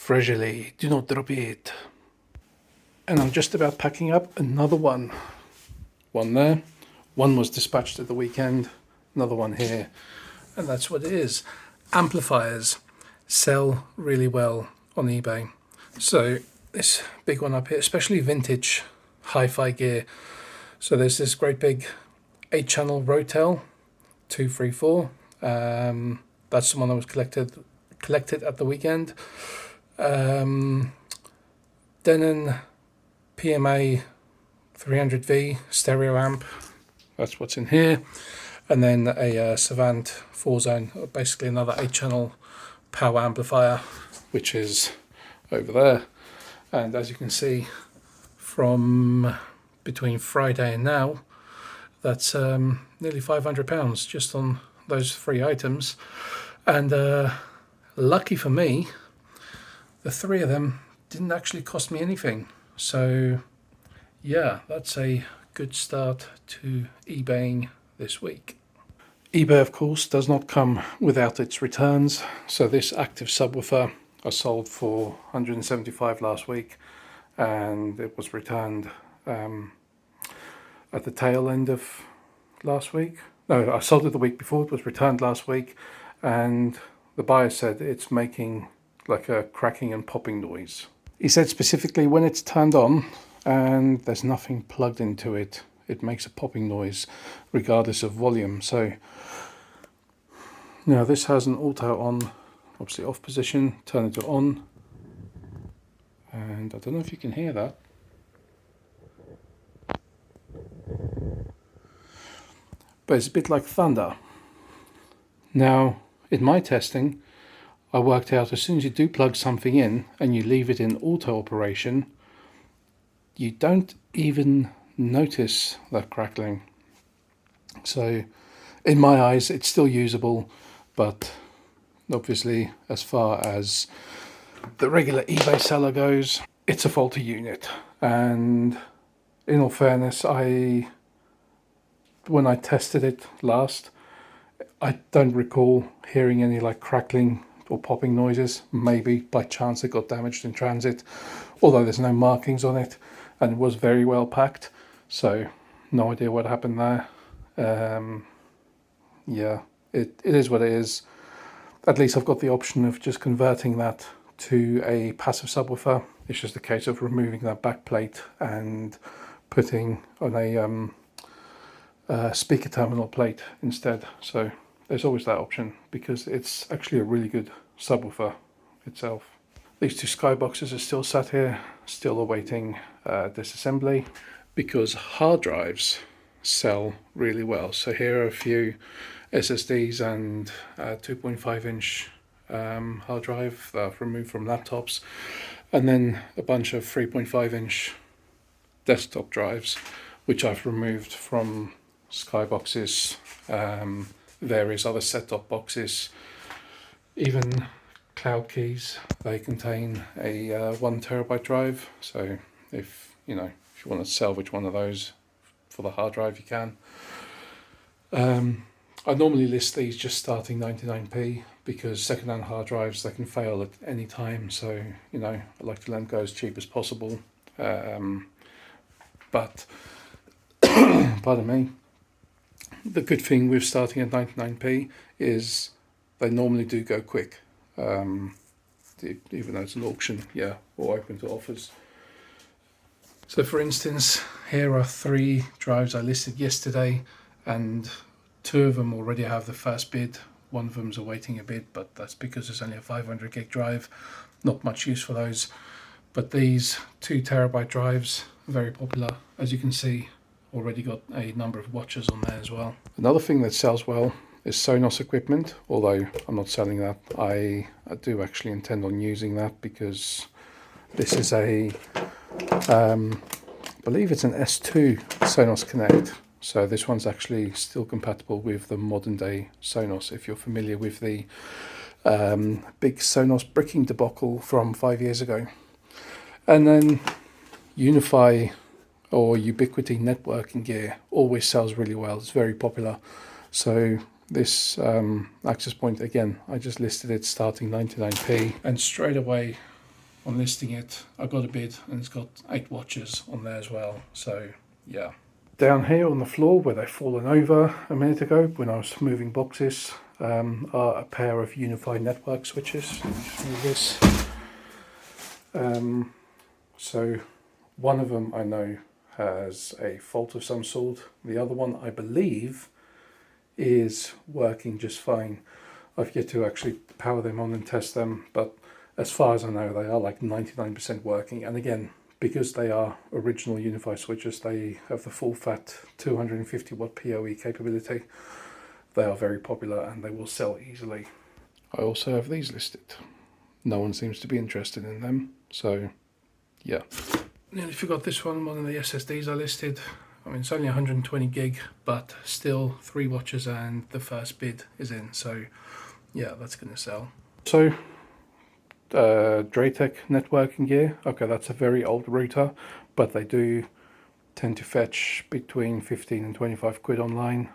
fragile, do not drop it. And I'm just about packing up another one. One there, one was dispatched at the weekend, another one here. And that's what it is. Amplifiers sell really well on eBay. So this big one up here, especially vintage hi-fi gear. So there's this great big 8-channel Rotel 234. That's the one that was collected at the weekend. Denon PMA 300V stereo amp. That's what's in here. And then a Savant 4-zone, basically another 8-channel power amplifier, which is over there. And as you can see, from between Friday and now, that's nearly £500 just on those 3 items. And lucky for me, the 3 of them didn't actually cost me anything. So yeah, that's a good start to eBaying this week. eBay, of course, does not come without its returns. So this active subwoofer I sold for $175 last week, and it was returned at the tail end of last week. No, I sold it the week before. It was returned last week, and the buyer said it's making like a cracking and popping noise. He said specifically when it's turned on and there's nothing plugged into it, it makes a popping noise regardless of volume. So now this has an auto on, obviously off position, turn it to on, and I don't know if you can hear that. But it's a bit like thunder. Now, in my testing, I worked out as soon as you do plug something in and you leave it in auto operation, you don't even notice that crackling. So in my eyes, it's still usable, but obviously as far as the regular eBay seller goes, it's a faulty unit. And in all fairness, when I tested it last, I don't recall hearing any like crackling or popping noises. Maybe by chance it got damaged in transit, although there's no markings on it, and it was very well packed, so no idea what happened there. Yeah, it is what it is. At least I've got the option of just converting that to a passive subwoofer. It's just a case of removing that back plate and putting on a speaker terminal plate instead. So there's always that option, because it's actually a really good subwoofer itself. These 2 skyboxes are still sat here, still awaiting disassembly, because hard drives sell really well. So here are a few SSDs and 2.5-inch hard drive that I've removed from laptops, and then a bunch of 3.5-inch desktop drives, which I've removed from skyboxes, various other set-top boxes, even cloud keys. They contain a 1 terabyte drive, so if you want to salvage one of those for the hard drive, you can. I normally list these just starting 99p, because second-hand hard drives, they can fail at any time, so I like to let them go as cheap as possible. But pardon me, the good thing with starting at 99p is they normally do go quick, even though it's an auction, or open to offers. So for instance, here are 3 drives I listed yesterday, and 2 of them already have the first bid. One of them's awaiting a bid, but that's because it's only a 500 gig drive. Not much use for those. But these 2 terabyte drives are very popular. As you can see, already got a number of watches on there as well. Another thing that sells well is Sonos equipment, although I'm not selling that. I do actually intend on using that, because this is a, I believe it's an S2 Sonos Connect. So this one's actually still compatible with the modern day Sonos, if you're familiar with the big Sonos bricking debacle from 5 years ago. And then Unify or Ubiquiti networking gear always sells really well. It's very popular. So this access point, again, I just listed it starting 99p, and straight away on listing it. I got a bid and it's got 8 watches on there as well. So yeah. Down here on the floor where they've fallen over a minute ago when I was moving boxes are a pair of unified network switches. Let me just move this. So one of them I know has a fault of some sort. The other one I believe is working just fine. I've yet to actually power them on and test them, but as far as I know they are like 99% working. And again, because they are original unified switches, they have the full fat 250 watt PoE capability. They are very popular and they will sell easily. I also have these listed. No one seems to be interested in them, so yeah. Nearly forgot this one of the SSDs I listed. I mean, it's only 120 gig, but still 3 watches and the first bid is in, so yeah, that's going to sell. So Draytech networking gear. Okay, that's a very old router, but they do tend to fetch between 15 and 25 quid online.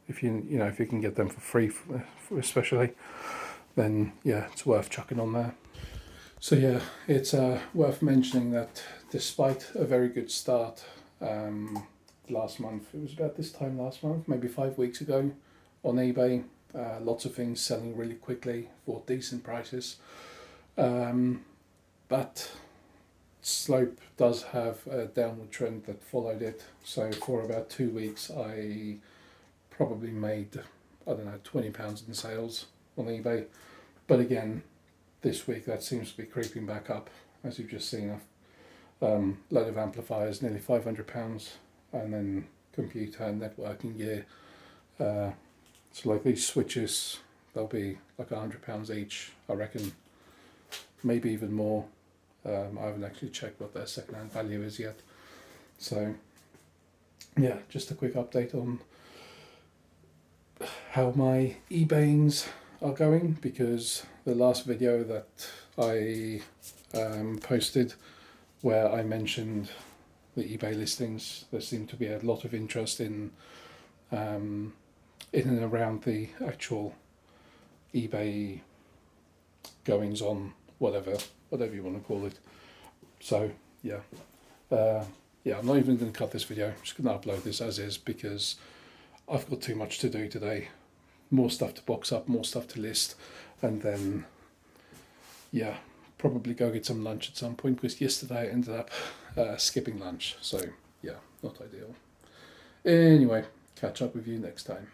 If you can get them for free, especially, then yeah, it's worth chucking on there. So yeah, it's worth mentioning that despite a very good start last month, it was about this time last month, maybe 5 weeks ago, on eBay. Lots of things selling really quickly for decent prices, but slope does have a downward trend that followed it. So for about 2 weeks I probably made, I don't know, £20 in sales on eBay. But again, this week that seems to be creeping back up, as you've just seen. A load of amplifiers, nearly £500, and then computer and networking gear. So like these switches, they'll be like £100 each, I reckon, maybe even more. I haven't actually checked what their second-hand value is yet. So yeah, just a quick update on how my eBayings are going, because the last video that I posted where I mentioned the eBay listings, there seemed to be a lot of interest in and around the actual eBay goings on, whatever you want to call it. So yeah, I'm not even going to cut this video. I'm just going to upload this as is because I've got too much to do today. More stuff to box up, more stuff to list, and then yeah, probably go get some lunch at some point, because yesterday I ended up skipping lunch. So yeah, not ideal. Anyway, catch up with you next time.